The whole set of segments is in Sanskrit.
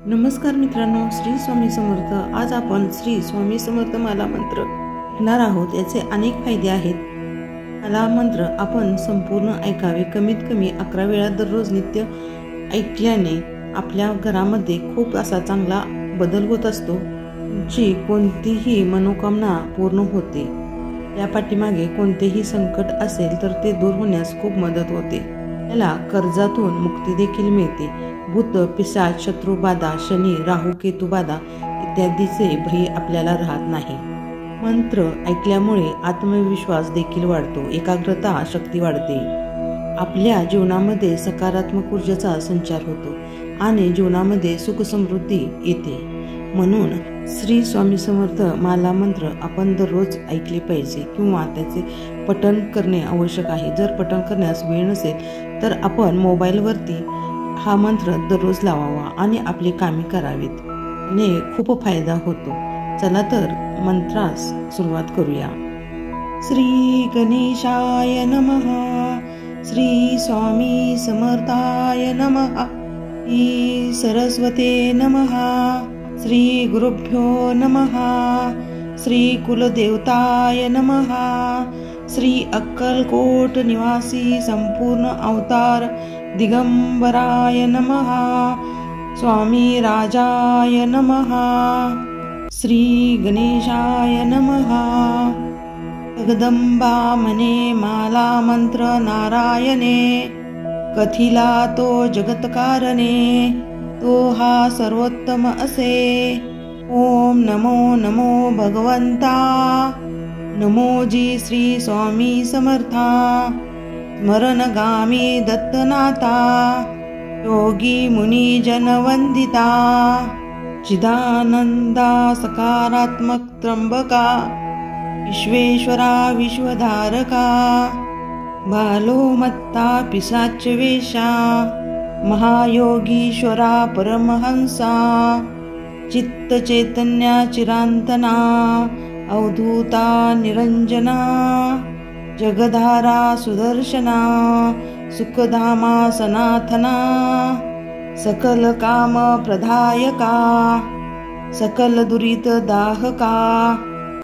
नमस्कार मित्रांनो, श्री स्वामी समर्थ। आज आपण श्री स्वामी समर्थ माला मंत्र घेणार आहोत। याचे अनेक फायदे आहेत। माला मंत्र आपण संपूर्ण ऐकावे। कमीत कमी 11 वेळा दररोज नित्य ऐकल्याने आपल्या घरामध्ये खूप असा चांगला बदल होत असतो। तुमची कोणतीही मनोकामना पूर्ण होते। या पाठीमागे कोणतेही संकट असेल तर ते दूर होण्यास खूप मदत होते। याला कर्जातून मुक्ती देखील मिळते। भूत पिशाच शत्रू बाधा शनी राहू केतू बाधा इत्यादीचे भय आपल्याला राहत नाही। मंत्र ऐकल्यामुळे आत्मविश्वास देखील वाढतो, एकाग्रता शक्ती वाढते, आपल्या जीवनामध्ये सकारात्मक ऊर्जेचा संचार होतो आणि जीवनामध्ये सुख समृद्धी येते। म्हणून श्री स्वामी समर्थ माला मंत्र आपण दररोज ऐकले पाहिजे किंवा त्याचे पठण करणे आवश्यक आहे। जर पठण करण्यास वेळ नसेल तर आपण मोबाईलवरती हा मंत्र दररोज लावावा आणि आपली कामे करावीत। ने खूप फायदा होतो। चला तर मंत्रास सुरुवात करूया। श्री गणेशाय नमः, श्री स्वामी समर्थाय नमः, श्री सरस्वते नमः, श्री गुरुभ्यो नमः, श्री कुलदेवताय नमः, श्री अक्कलकोट निवासी संपूर्ण अवतार दिगंबराय नमः, स्वामी राजाय नमः, श्री गणेशाय नमः। जगदंबा मने माला मंत्र नारायणे, कथिला तो जगतकारणे, तो हा सर्वोत्तम असे। ओम नमो नमो भगवंता, नमो जी श्री स्वामी समर्था, स्मरणगामी दत्तनाथा, योगी मुनी जन वंदिता, चिदानंदा सकारात्मक त्र्यंबका, विश्वेश्वरा विश्वधारका, बालोमत्ता पिशाच वेशा, महायोगीश्वरा परमहंसा, चित्त चैतन्या चिरांतना, अवधूता निरंजना, जगधारा सुदर्शना, सुखधामा सनाथना, सकल काम प्रदायका, सकल दुरित दाहका,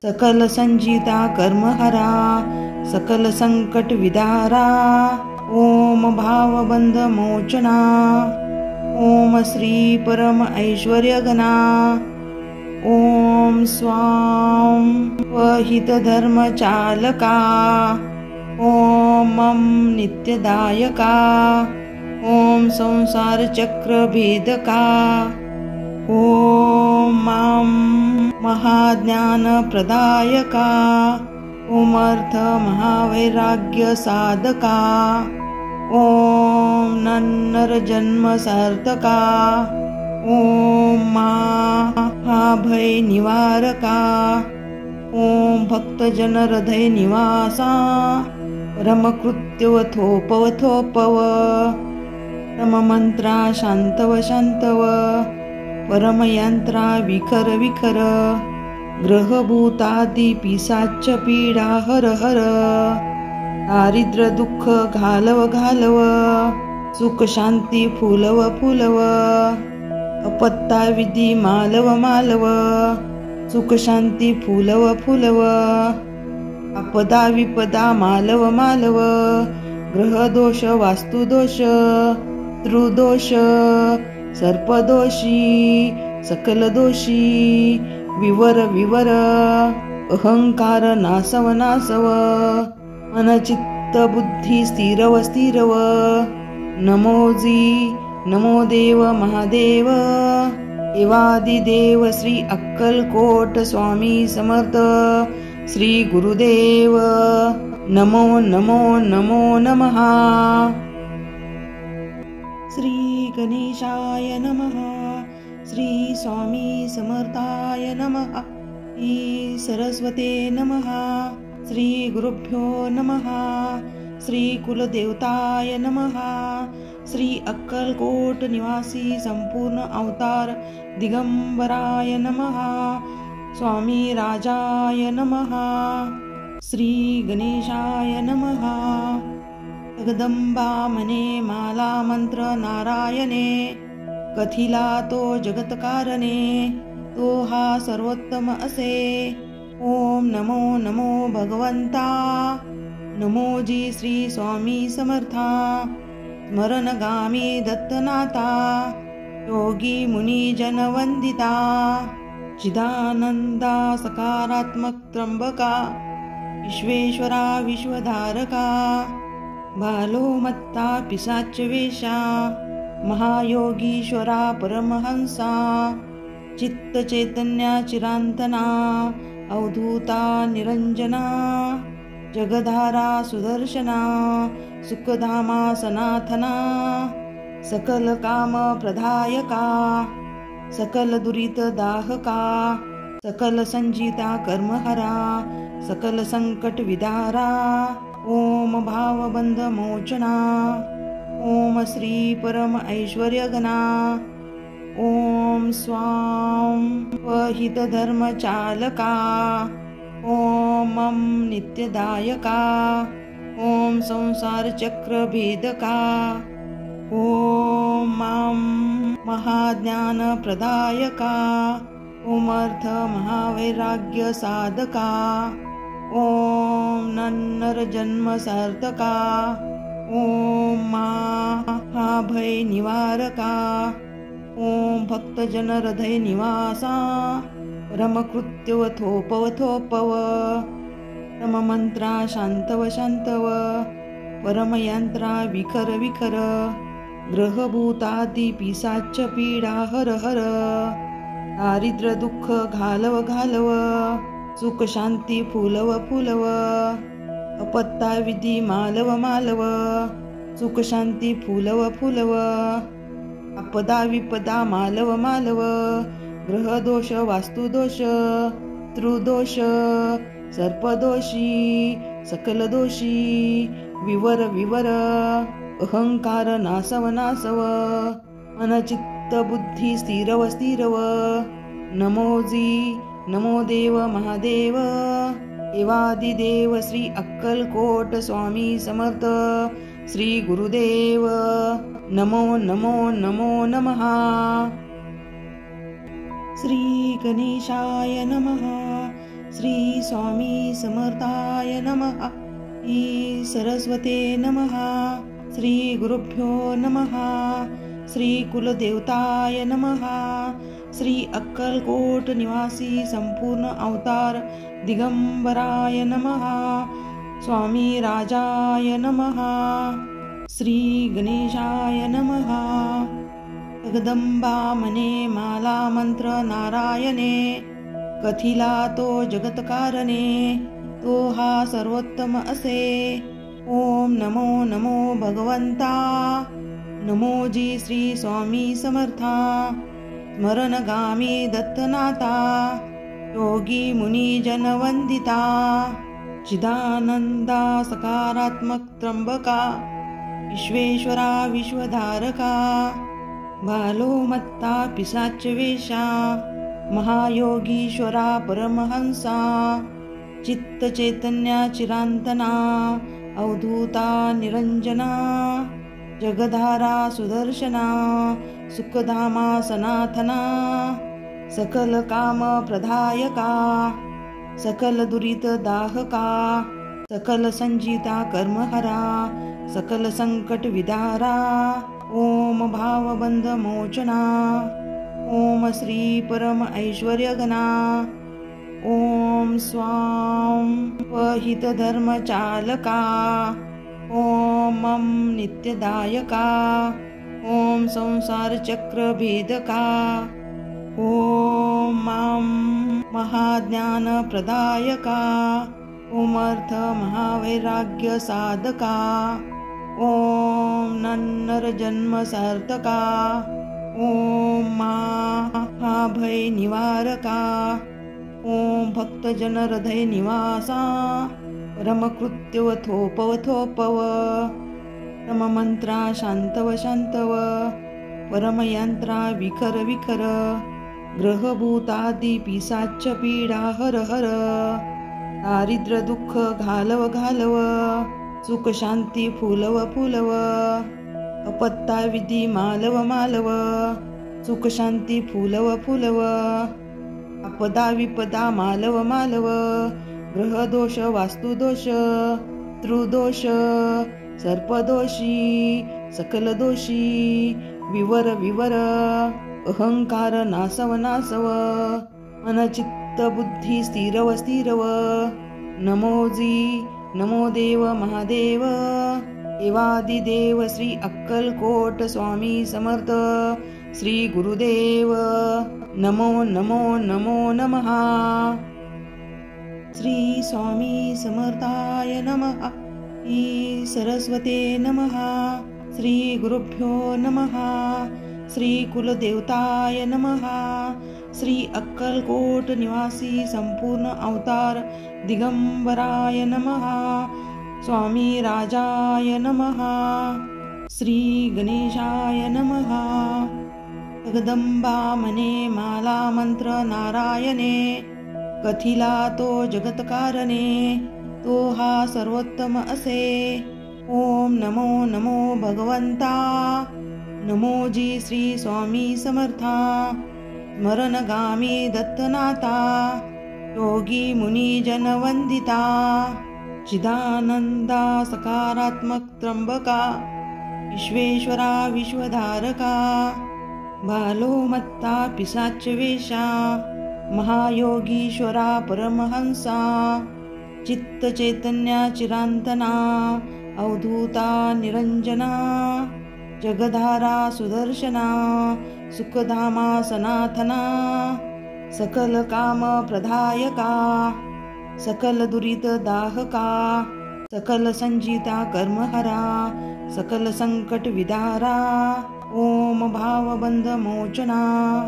सकल संजीता कर्महरा, सकल संकट विदारा, ओम भावबंध मोचना, ओम श्री परम ऐश्वर्यगणा, ओम स्वाम वहित धर्म चालका, ओम मम नित्यदायका, ओम संसार चक्र भेदका, ओम मम महाज्ञान प्रदायका, ओम अर्थ महावैराग्य साधका, ओम नन्नर जन्म सार्थका, ओम महाभय निवारका, ओम भक्तजन हृदय निवासा, परमकृत्यव थोपव थोपव, परममंत्रा शांतव शांतव, परमयंत्रा विखर विखर, ग्रहभूतादि पिशाच पीडा हर हर, दारिद्र्य दुःख घालव घालव, सुख शांती फुलव फुलव, अपत्ता विधी मालव मालव, सुख शांती फुलव फुलव, आपदा विपदा मालव मालव, ग्रह दोष वास्तु दोष त्रुदोष सर्पदोषी सकल दोषी, विवर विवर, अहंकार नासव नासव, मनचित्त बुद्धी स्थिरव स्थिरव, नमोजी नमो देव महादेव, देवादिदेव श्री अक्कलकोट स्वामी समर्थ, श्री गुरुदेव नमो नमो नमो नमः। श्री गणेशाय नमः, श्री स्वामी समर्थाय नमः, श्री सरस्वते नमः, श्री गुरुभ्यो नमः, श्री कुलदेवताय नमः, श्री अक्कलकोट निवासी संपूर्ण अवतार दिगंबराय नमः, स्वामी राजाय नमः, श्री गणेशाय नमः। जगदंबा मने माला मंत्र नारायणे, कथिला तो जगतकारणे, तो हा सर्वोत्तम असे। ओम नमो नमो भगवंता, नमोजी श्री स्वामी समर्था। स्मरणगामी दत्तनाथा, योगी मुनी जन वंदिता। चिदानंदा सकारात्मक त्र्यंबका, विश्वेश्वरा विश्वधारका। बालोमत्ता पिशाच वेशा, महायोगीश्वरा परमहंसा। चित्त चैतन्या चिरांतना, अवधूता निरंजना। जगधारा सुदर्शना, सुखधामा सनाथना। सकल काम प्रदायका, सकल दुरित दाहका। सकल संजिता कर्महरा, सकल संकट विदारा। ओम भावबंध मोचना, ओम श्री परम ऐश्वर्यगणा। ओम स्वां वहित धर्म चालका, ओम नित्यदायका। ओम संसार चक्र भेदका, ओम महाज्ञान प्रदायका। ओम अर्थ महावैराग्य साधका। ओम नन्नर जन्म सार्थका। ओम महाभय निवारका। ओम भक्तजन हृदय निवासा। परमकृत्यव थोपव थोपव, परममंत्रा शांतव शांतव। परमयंत्रा विखर विखर, ग्रहभूतादि पिशाच पीडा हर हर। दारिद्र्य दुःख घालव घालव, सुख शांती फुलव फुलव। अपत्ता विधी मालव मालव, सुख शांती फुलव फुलव। आपदा विपदा मालव मालव, ग्रह दोष वास्तु दोष। त्रुदोष सर्पदोषी, सकल दोषी विवर विवर। अहंकार नासव नासव, मन चित्त बुद्धी स्थिरव स्थिरव। नमोजी नमो देव महादेव, देवादिदेव श्री अक्कलकोट स्वामी समर्थ श्री गुरुदेव। नमो नमो नमो नमः। श्री गणेशाय नमः, श्री स्वामी समर्थाय नमः। श्री सरस्वते नमः, श्री गुरुभ्यो नमः। श्री कुलदेवताय नमः, श्री अक्कलकोट निवासी संपूर्ण अवतार दिगंबराय नमः। स्वामी राजाय नमः, श्री गणेशाय नमः। जगदंबा मने माला मंत्र नारायणे, कथिला तो जगतकारणे, तो हा सर्वोत्तम असे। ओम नमो नमो भगवंता, नमोजी श्री स्वामी समर्था। स्मरणगामी दत्तनाथा, योगी मुनी जन वंदिता। चिदानंदा सकारात्मक त्र्यंबका, विश्वेश्वरा विश्वधारका। बालोमत्ता पिशाच वेशा, महायोगीश्वरा परमहंसा। चित्त चैतन्या चिरांतना, अवधूता निरंजना। जगधारा सुदर्शना, सुखधामा सनाथना। सकल काम प्रदायका, सकल दुरित दाहका। सकल संजिता कर्महरा, सकल संकट विदारा। ओम भावबंध मोचना, ओम श्री परम ऐश्वर्यगणा। ओम स्वां वहित धर्म चालका, ओम नित्यदायका। ओम संसार चक्र भेदका, ओम महाज्ञान प्रदायका। ओम अर्थ महावैराग्य साधका। ओम नन्नर जन्म सार्थका। ओम महाभय निवारका। ओम भक्तजन हृदय निवासा। परमकृत्यव थोपव थोपव, परममंत्रा शांतव शांतव। परमयंत्रा विखर विखर, ग्रहभूतादि पिशाच पीडा हर हर। दारिद्र्य दुःख घालव घालव, सुख शांती फुलव फुलव। अपत्ता विधी मालव मालव, सुख शांती फुलव फुलव, आपदा विपदा मालव मालव, ग्रह दोष वास्तु दोष त्रुदोष सर्पदोषी सकल दोषी विवर विवर, अहंकार नासव नासव, मनचित्त बुद्धी स्थिरव स्थिरव, नमोजी नमो देव महादेव, देवादिदेव श्री अक्कलकोट स्वामी समर्थ श्री गुरुदेव नमो नमो नमो नमः। श्री स्वामी समर्थाय नमः। श्री सरस्वते नमः। श्री गुरुभ्यो नमः। श्री कुलदेवताय नमः। श्री अक्कलकोट निवासी संपूर्ण अवतार दिगंबराय नमः। स्वामी राजाय नमः। श्री गणेशाय नमः। जगदंबा मने माला मंत्र नारायणे, कथिला तो जगतकारणे, तो हा सर्वोत्तम असे। ओम नमो नमो भगवंता, नमोजी श्री स्वामी समर्था, स्मरणगामी दत्तनाथा, योगी मुनी जन वंदिता, चिदानंदा सकारात्मक त्र्यंबका, विश्वेश्वरा विश्वधारका, बालो मत्ता पिशाच वेशा, महायोगीश्वरा परमहंसा, चित्त चैतन्या चिरांतना, अवधूता निरंजना, जगधारा सुदर्शना, सुखधामा सनाथना, सकल काम प्रदायका, सकल दुरित दाहका, सकल संजीता कर्महरा, सकल संकट विदारा, ओम भावबंध मोचना,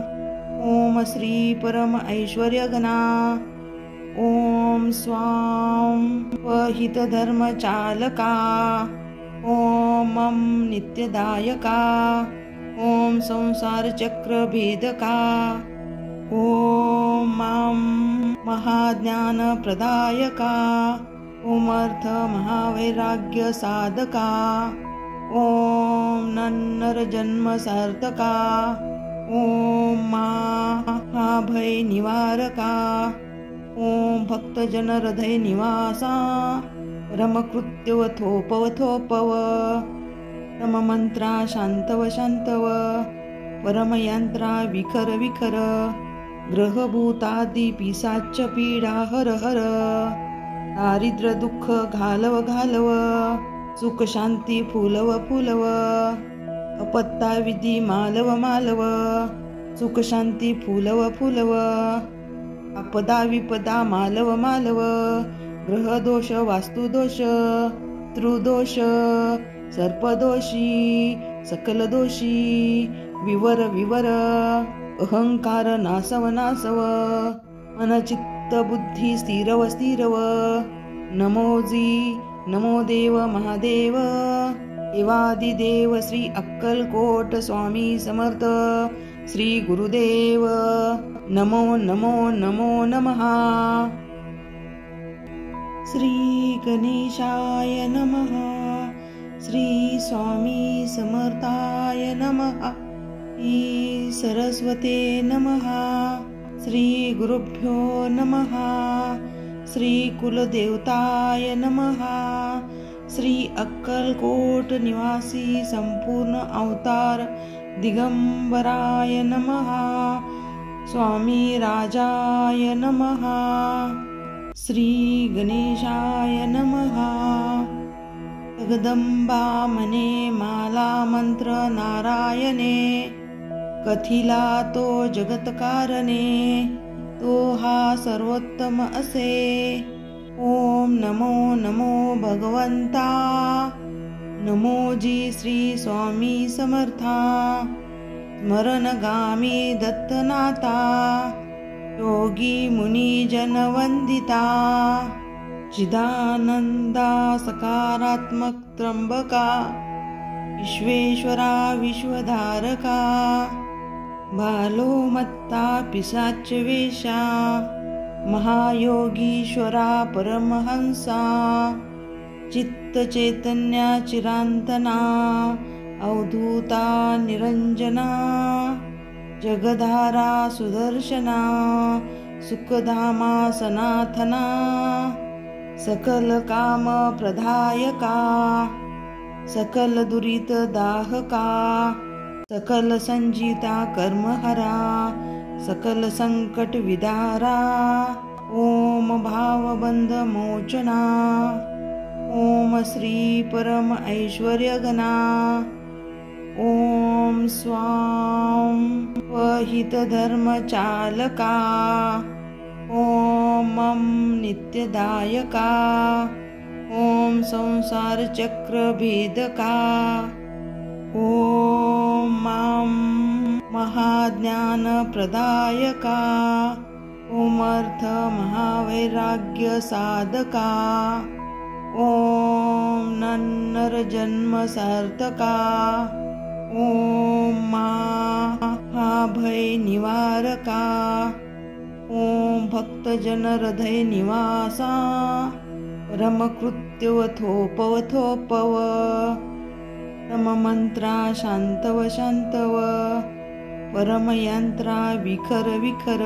ओम श्री परम ऐश्वर्यगणा, ओम स्वाम वहित धर्म चालका, ओम नित्यदायका, ओम संसार चक्र भेदका, ओम महाज्ञान प्रदायका, ओम अर्थ महावैराग्य साधका, ओम नन्नर जन्म सार्थका, ओम महाभय निवारका, ओम भक्त जन हृदय निवासा, रमकृत्यव थोपव थोपव, रम मंत्रा शांतव शांतव, परमयंत्रा विखर विखर, ग्रहभूतादि पिशाच पीडा हर हर, दारिद्र दुःख घालव घालव, सुख शांती फुलव फुलव, अपत्ता विधी मालव मालव, सुख शांती फुलव फुलव, आपदा विपदा मालव मालव, ग्रह दोष वास्तु दोष त्रुदोष सर्पदोषी सकल दोषी विवर विवर, अहंकार नासव नासव, मनचित्त बुद्धी स्थिरव स्थिरव, नमोजी नमो देव महादेव, देवादिदेव श्री अक्कलकोट स्वामी समर्थ श्री गुरुदेव नमो नमो नमो नमः। श्री गणेशाय नमः। श्री स्वामी समर्थाय नमः। श्री सरस्वते नमः। श्री गुरुभ्यो नमः। श्री कुलदेवताय नमः। श्री अक्कलकोट निवासी संपूर्ण अवतार दिगंबराय नमः। स्वामी राजाय नमः। श्री गणेशाय नमः। जगदंबा मने माला मंत्र नारायणे, कथिला तो जगतकारणे, तो हा सर्वोत्तम असे। ओम नमो नमो भगवंता, नमोजी श्री स्वामी समर्था, स्मरणगामी दत्तनाथा, योगी मुनी जन वंदिता, चिदानंदा सकारात्मक त्र्यंबका, विश्वेश्वरा विश्वधारका, बालो मत्ता पिशाच वेशा, महायोगीश्वरा परमहंसा, चित्त चैतन्या चिरांतना, अवधूता निरंजना, जगधारा सुदर्शना सुखधामा सनातना सकल काम प्रदायका सकल दुरित दाहका सकल संजिता कर्महरा सकल संकट विदारा ओम भावबंध मोचना ओम श्री परम ऐश्वर्यगणा ओम स्वाम वहित धर्म चालका ओम मम नित्यदायका ओम संसार चक्र भेदका ओम मां महाज्ञान प्रदायका ओम अर्थ महावैराग्य साधका ओम नन्नर जन्म सार्थका ओम महाभय निवारका ओम भक्तजन हृदय निवासा परमकृत्युवथोपवथोपव परममंत्रा शांतव शांतव परमयंत्रा विखर विखर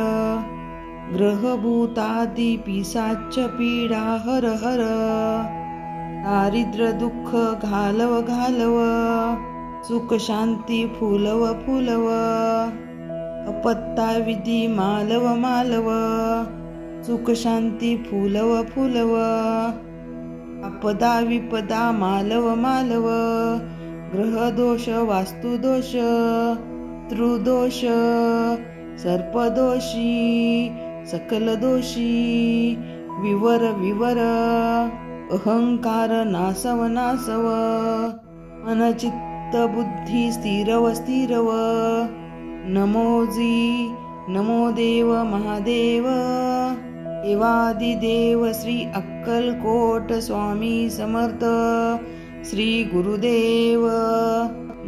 ग्रहभूतादि पिशाच पीडा हर हर दारिद्र्य दुःख घालव घालव सुख शांती फुलव फुलव अपत्ता विधी मालव मालव सुख शांती फुलव फुलव आपदा विपदा मालव मालव ग्रह दोष वास्तु दोष त्रुदोष सर्पदोषी सकल दोषी विवर विवर अहंकार नासव नासव मनचित्त बुद्धी स्थिरव स्थिरव नमोजी नमो देव महादेव देवादिदेव श्री अक्कलकोट स्वामी समर्थ श्री गुरुदेव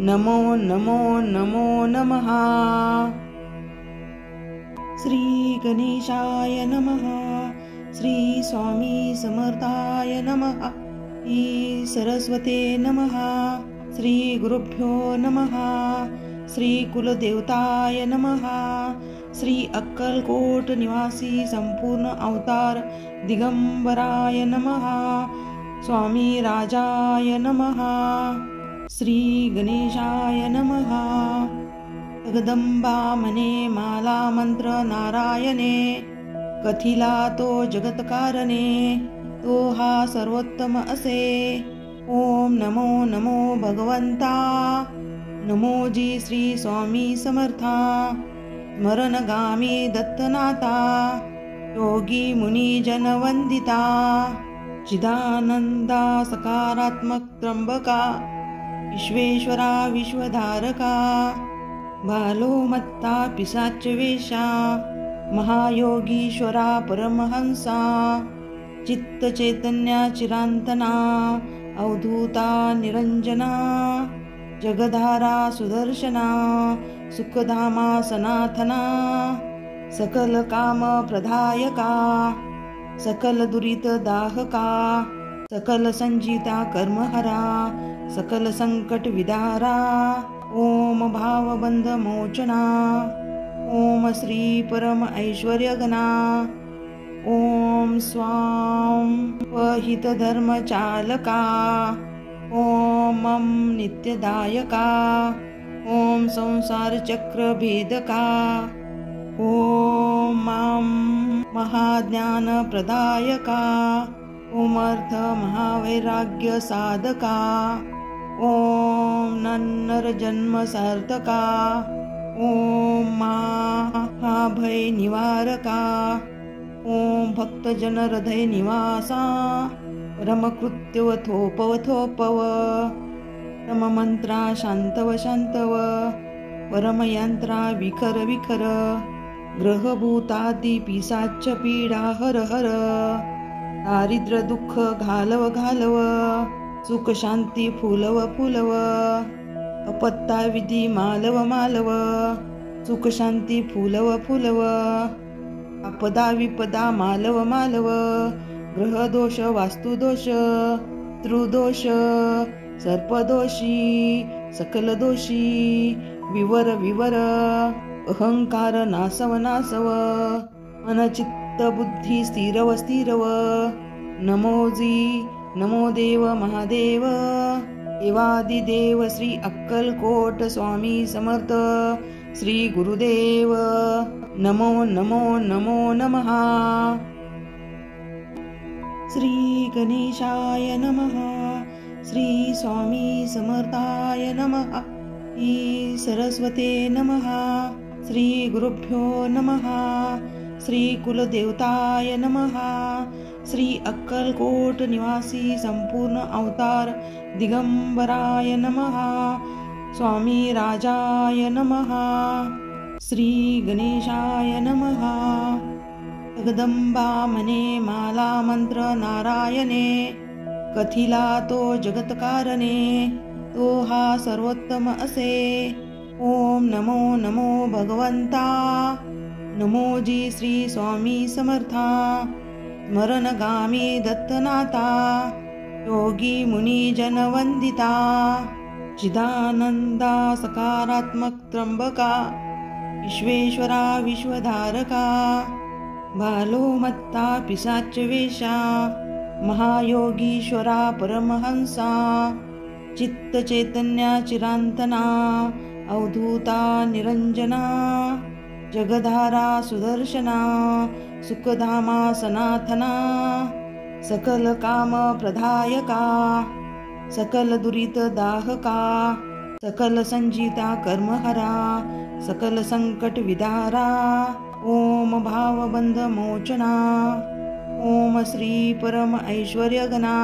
नमो नमो नमो नमः श्री गणेशाय नमः श्री स्वामी समर्थाय नमः श्री सरस्वते नमः श्री गुरुभ्यो नमः श्री कुलदेवताय नमः श्री अक्कलकोट निवासी संपूर्ण अवतार दिगंबराय नमः स्वामी राजाय नमः श्री गणेशाय नमः जगदंबा मने माला मंत्र नारायणे कथिला तो जगतकारणे तो हा सर्वोत्तम असे ओम नमो नमो भगवंता नमोजी श्री स्वामी समर्था स्मरणगामी दत्तनाथा योगी मुनी जन वंदिता चिदानंदा सकारात्मक त्र्यंबका विश्वेश्वरा विश्वधारका बालोमत्ता पिशाच वेशा महायोगीश्वरा परमहंसा चित्त चैतन्या चिरांतना अवधूता निरंजना जगधारा सुदर्शना सुखधामा सनातना सकल काम प्रदायका सकल दुरित दाहका सकल संजिता कर्महरा सकल संकट विदारा ओम भावबंध मोचना ओम श्री परम ऐश्वर्यगणा ओम स्वाम वहित धर्म चालका ओम मम नित्यदायका ओम संसार चक्र भेदका ओम मां महाज्ञान प्रदायका ओम अर्थ महावैराग्य साधका ओम नन्नर जन्म सार्थका ओम महाभय निवारका ओम भक्तजन हृदय निवासा परमकृत्युवथोपवथोपव परममंत्रा शांतव शांतव परमयंत्रा विखर विखर ग्रहभूतादि पिशाच पीडा हर हर दारिद्र्य दुःख घालव घालव सुख शांती फुलव फुलव अपत्ता विधी मालव मालव सुख शांती फुलव फुलव आपदा विपदा मालव मालव ग्रह दोष वास्तु दोष त्रुदोष सर्पदोषी सकल दोषी विवर विवर अहंकार नासव नासव मन चित्त बुद्धी स्थिरव स्थिरव नमोजी नमो देव महादेव देवादिदेव श्री अक्कलकोट स्वामी समर्थ श्री गुरुदेव नमो नमो नमो नमः। श्री गणेशाय नमः। श्री स्वामी समर्थाय नमः। श्री सरस्वते नमः। श्री गुरुभ्यो नमः। श्री कुलदेवताय नमः। श्री अक्कलकोट निवासी संपूर्ण अवतार दिगंबराय नमः। स्वामी राजाय नमः। श्री गणेशाय नमः। जगदंबा मने माला मंत्र नारायणे कथिला तो जगतकारणे तो हा सर्वोत्तम असे। ओम नमो नमो भगवंता नमो जी श्री स्वामी समर्था स्मरणगामी दत्तनाथा योगी मुनी जन वंदिता चिदानंदा सकारात्मक त्र्यंबका विश्वेश्वरा विश्वधारका बालो मत्ता पिशाच वेशा महायोगीश्वरा परमहंसा चित्त चैतन्या चिरांतना अवधूता निरंजना जगधारा सुदर्शना सुखधामा सनातना सकल काम प्रदायका सकल दुरित दाहका सकल संजीता कर्महरा सकल संकट विदारा ओम भावबंध मोचना ओम श्री परम ऐश्वर्यगणा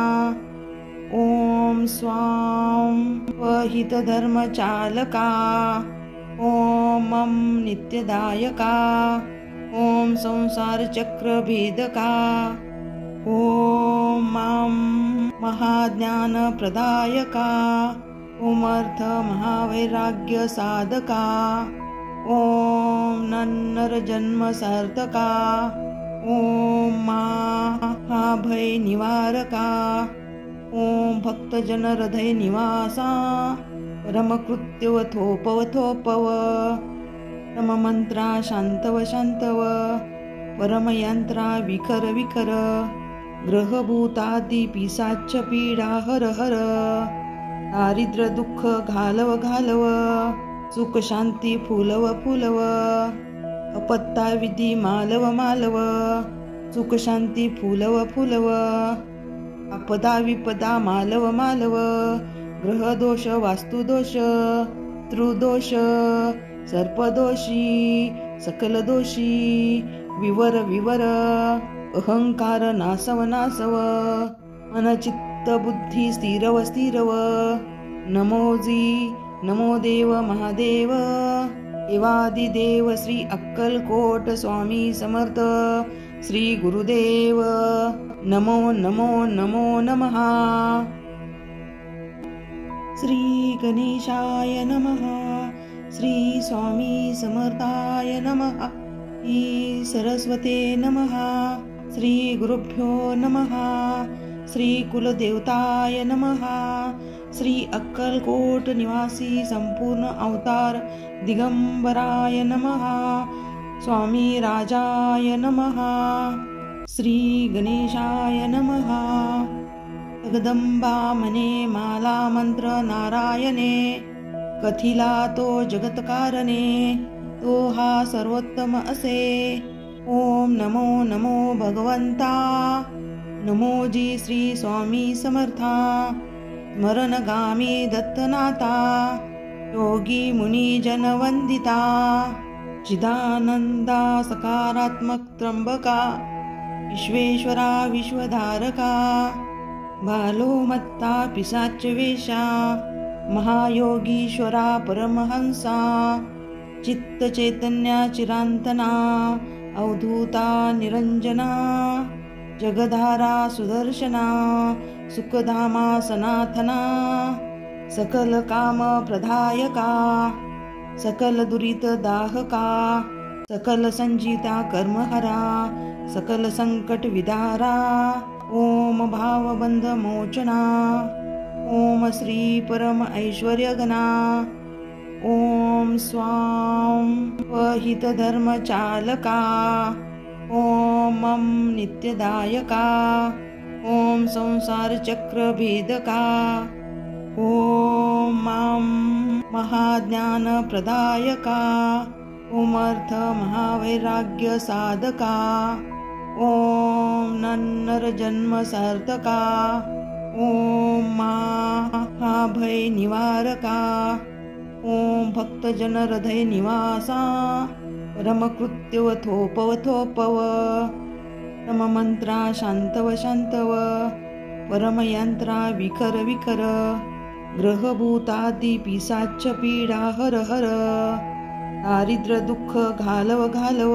ओम स्वाम वहित धर्म चालका ओम नित्यदायका ओम संसार चक्र भेदका ओम महाज्ञान प्रदायका ओम अर्थ महावैराग्य साधका ओम नन्नर जन्म सार्थका ओम महाभय निवारका ओम भक्त जन हृदय निवासा परमकृत्यव थोपव थोपव परम मंत्रा शांतव शांतव परमयंत्रा विखर विखर ग्रहभूतादि पिशाच पीडा हर हर दारिद्र दुःख घालव घालव सुख शांती फुलव फुलव अपत्ता विधी मालव मालव सुख शांती फुलव फुलव आपदा विपदा मालव मालव ग्रह दोष वास्तु दोष त्रुदोष सर्पदोषी सकल दोषी विवर विवर अहंकार नासव नासव मन चित्त बुद्धी स्थिरव स्थिरव नमोजी नमो देव महादेव देवादिदेव श्री अक्कलकोट स्वामी समर्थ श्री गुरुदेव नमो नमो नमो नमः। श्री गणेशाय नमः। श्री स्वामी समर्थाय नमः। श्री सरस्वते नमः। श्री गुरुभ्यो नमः। श्री कुलदेवताय नमः। श्री अक्कलकोट निवासी संपूर्ण अवतार दिगंबराय नमः। स्वामी राजाय नमः। श्री गणेशाय नमः। जगदंबा मने माला मंत्र नारायणे कथिला तो जगतकारणे तो हा सर्वोत्तम असे। ओम नमो नमो भगवंता नमो जी श्री स्वामी समर्था स्मरणगामी दत्तनाथा योगी मुनी जन वंदिता चिदानंदा सकारात्मक त्र्यंबका विश्वेश्वरा विश्वधारका बालो मत्ता पिशाच वेशा महायोगीश्वरा परमहंसा चित्त चैतन्या चिरांतना अवधूता निरंजना जगधारा सुदर्शना सुखधामा सनातना सकल काम प्रदायका सकल दुरित दाहका सकल संजीता कर्महरा सकल संकट विदारा ओम भावबंध मोचना ओम श्री परम ऐश्वर्यगणा ओम स्वां वहितधर्मचालका ओम मम नित्यदायका ओम संसारचक्रभेदका ओम मां महाज्ञानप्रदायका ओम अर्थ महावैराग्य साधका ओम नन्नरजन्म सार्थका ओम महाभय निवारका ओम भक्तजन हृदय निवासा परमकृत्यवथोपवथोपव परममंत्रा शांतव शांतव परमयंत्रा विखर विखर ग्रहभूतादि पिशाच पीडा हर हर दारिद्र दुःख घालव घालव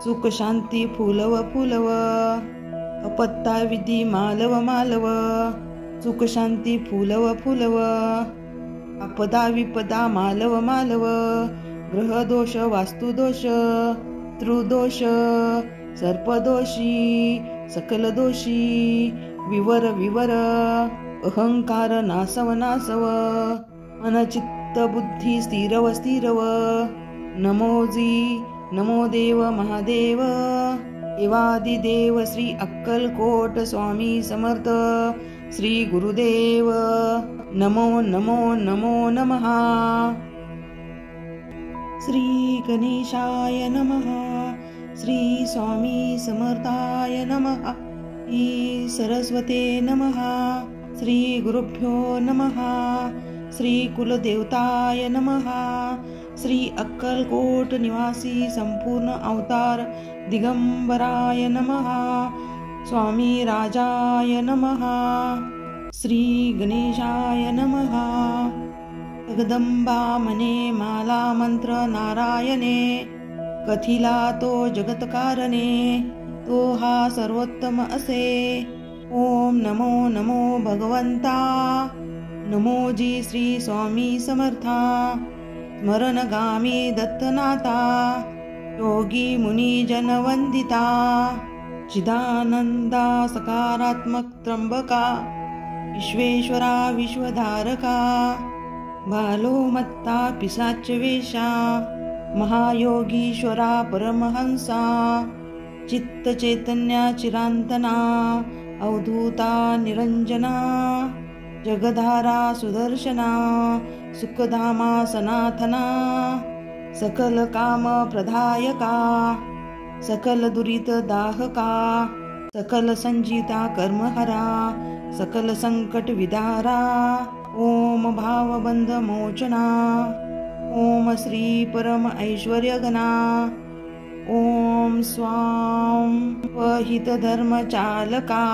सुख शांती फुलव फुलव अपत्ता विधी मालव मालव सुख शांती फुलव फुलव आपदा विपदा मालव मालव ग्रह दोष वास्तु दोष त्रुदोष सर्पदोषी सकल दोषी विवर विवर अहंकार नासव नासव मनचित्त बुद्धी स्थिरव स्थिरव नमोजी नमो देव महादेव देवादिदेव श्री अक्कलकोट स्वामी समर्थ श्री गुरुदेव नमो नमो नमो नमः। श्री गणेशाय नमः। श्री स्वामी समर्थाय नमः। श्री सरस्वते नमः। श्री गुरुभ्यो नमः। श्री कुलदेवताय नमः। श्री अक्कलकोट निवासी संपूर्ण अवतार दिगंबराय नमः। स्वामी राजाय नमः। श्री गणेशाय नमः। जगदंबा मने माला मंत्र नारायणे कथिला तो जगतकारणे तो हा सर्वोत्तम असे। ओम नमो नमो भगवंता नमो जी श्री स्वामी समर्था स्मरणगामी दत्तनाथा योगी मुनी जन वंदिता चिदानंदा सकारात्मक त्र्यंबका विश्वेश्वरा विश्वधारका बालो मत्ता पिशाच वेशा महायोगीश्वरा परमहंसा चित्त चैतन्या चिरांतना अवधूता निरंजना जगधारा सुदर्शना सुखधामा सनातना सकल काम प्रदायका सकल दुरित दाहका सकल संजीता कर्महरा सकल संकट विदारा ओम भावबंध मोचना ओम श्री परम ऐश्वर्यगणा ओम स्वां वहितधर्मचालका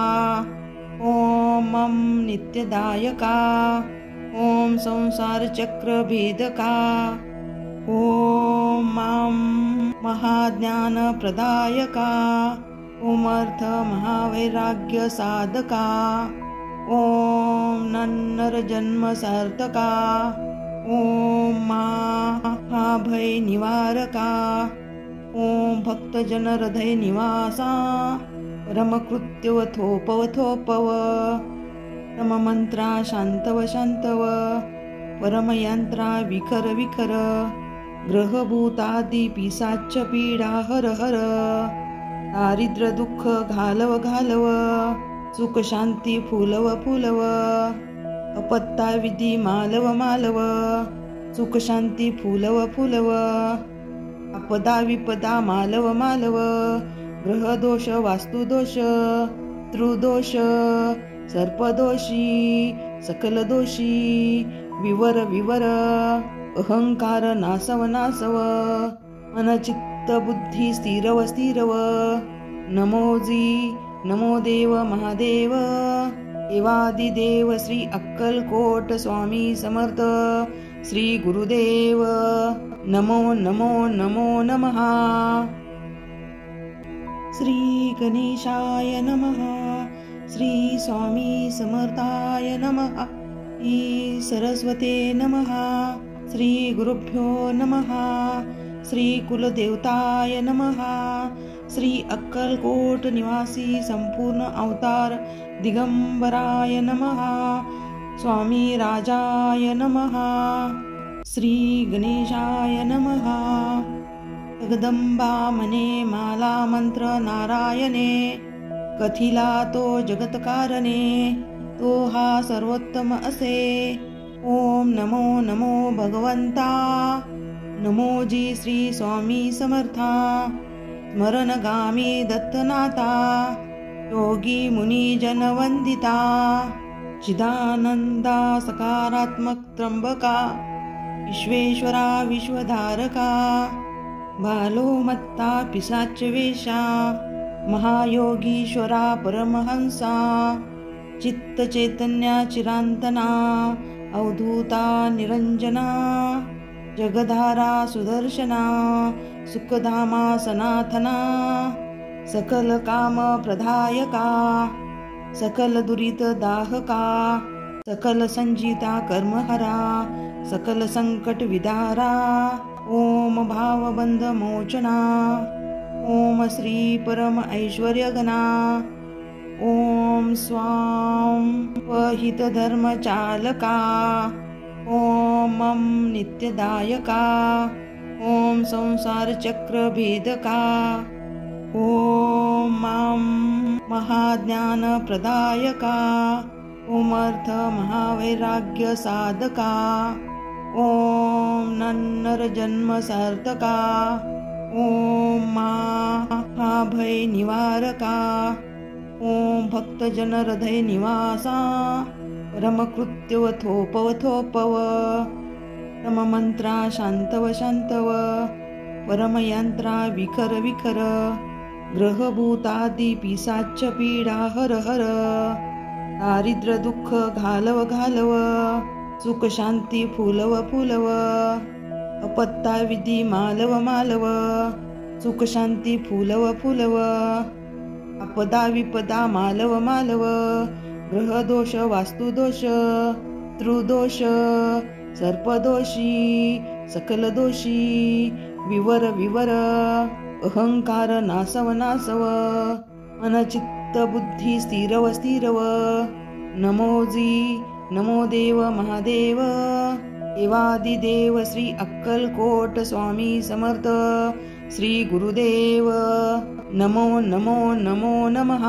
ओम मम नित्यदायका ओम संसारचक्रभेदका ओम मां महाज्ञानप्रदायका ओम अर्थ महावैराग्य साधका ओम नन्नरजन्म सार्थका ओम महाभय निवारका ओम भक्तजन हृदय निवासा परमकृत्यवथोपवथोपव परममंत्रा शांतव शांतव परमयंत्रा विखर विखर ग्रहभूतादि पिशाच पीडा हर हर दारिद्र दुःख घालव घालव सुख शांती फुलव फुलव अपत्ता विधी मालव मालव सुख शांती फुलव फुलव आपदा विपदा मालव मालव ग्रह दोष वास्तु दोष त्रुदोष सर्पदोषी सकल दोषी विवर विवर अहंकार नासव नासव मनचित्त बुद्धी स्थिरव स्थिरव नमोजी नमो देव महादेव देवादिदेव श्री अक्कलकोट स्वामी समर्थ श्री गुरुदेव नमो नमो नमो नमः। श्री गणेशाय नमः। श्री स्वामी समर्थाय नमः। श्री सरस्वते नमः। श्री गुरुभ्यो नमः। श्री कुलदेवताय नमः। श्री अक्कलकोट निवासी संपूर्ण अवतार दिगंबराय नमः। स्वामी राजाय नमः। श्री गणेशाय नमः। जगदंबा मने माला मंत्र नारायणे, कथिला तो जगतकारणे, तो हा सर्वोत्तम असे। ओम नमो नमो भगवंता, नमो जी श्री स्वामी समर्था। स्मरणगामी दत्तनाथा, योगी मुनी जन वंदिता। चिदानंदा सकारात्मक त्र्यंबका, विश्वेश्वरा विश्वधारका। बालो मत्ता पिशाच वेशा, महायोगीश्वरा परमहंसा। चित्त चैतन्या चिरांतना, अवधूता निरंजना। जगधारा सुदर्शना, सुखधामा सनातना। सकल काम प्रदायका, सकल दुरित दाहका। सकल संजिता कर्महरा, सकल संकट विदारा। ओम भावबंध मोचना, ओम श्री परम ऐश्वर्यगणा। ओम स्वाम वहित धर्म चालका। ओम नित्यदायका। ओम संसार चक्र भेदका। ओम महाज्ञान प्रदायका। ओम अर्थ महावैराग्य साधका। ओम नन्नर जन्म सार्थका। ओम महाभय निवारका। ओम भक्तजन हृदय निवासा। परमकृत्यव थोपव परम मंत्रा शांतव शांतव। परमयंत्रा विखर विखर। ग्रहभूतादि पिशाच पीडा हर हर। दारिद्र्य दुःख घालव घालव। सुख शांती फुलव फुलव। अपत्ता विधी मालव मालव। सुख शांती फुलव फुलव। आपदा विपदा मालव मालव। ग्रह दोष वास्तु दोष त्रुदोष सर्पदोषी सकल दोषी विवर विवर। अहंकार नासव नासव। अनचित्त बुद्धी स्थिरव स्थिरव। नमोजी नमो देव महादेव। देवादिदेव श्री अक्कलकोट स्वामी समर्थ श्री गुरुदेव। नमो नमो नमो नमः।